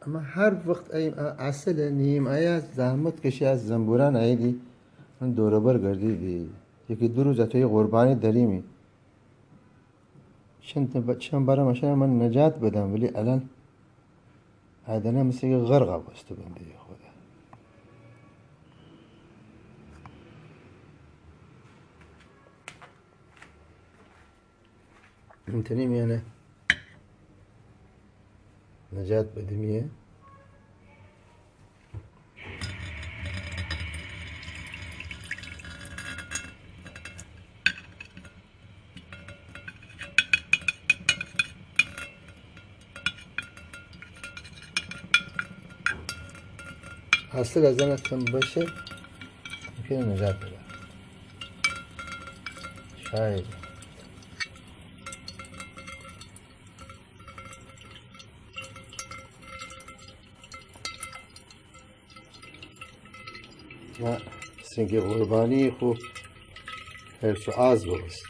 اما هر وقت اصل نیم از زحمت کشی از زنبوران ایدی من دوربر گردیدی یکی دو روز توی قربانی دریمی چند برای ماشین من نجات بدم ولی الان عدنه مثل که غرقه بسته بنده خدا انتنی میانه نجات بدمیه اصل از زنتون باشه ممکنه نجات بده شاید نه سنگ قربانی خوب حرف آز بست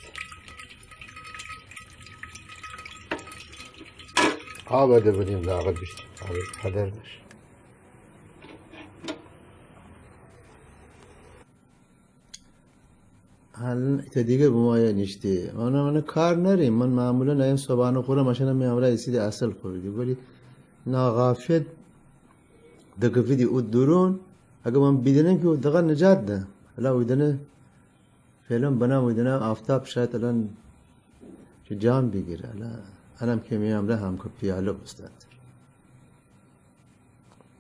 آب ده بدیم لاغت بیشتر آب قدر داشت حالا تا دیگه بمایه نشتی من کار نریم من معمولا نایم صبحانه خورم ماشینم میامره ایسید اصل خوردی ولی ناغافل دکه فیدی او درون اگه من بیدنم که دقیقا نجات ده حالا ویدنه فعلا بنام ویدنه آفتاب شاید الان چه جام بگیره الان که میامره هم که پیاله بستد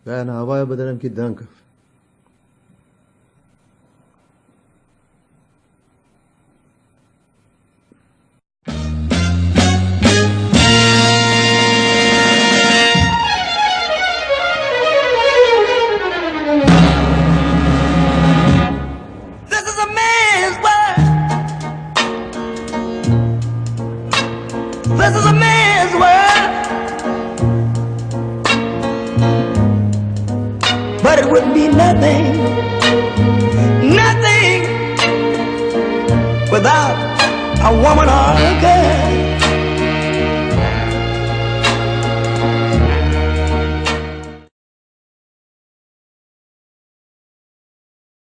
و انا هوای بدرم که دنکف This is a man's world, but it would be nothing, nothing without a woman or a girl.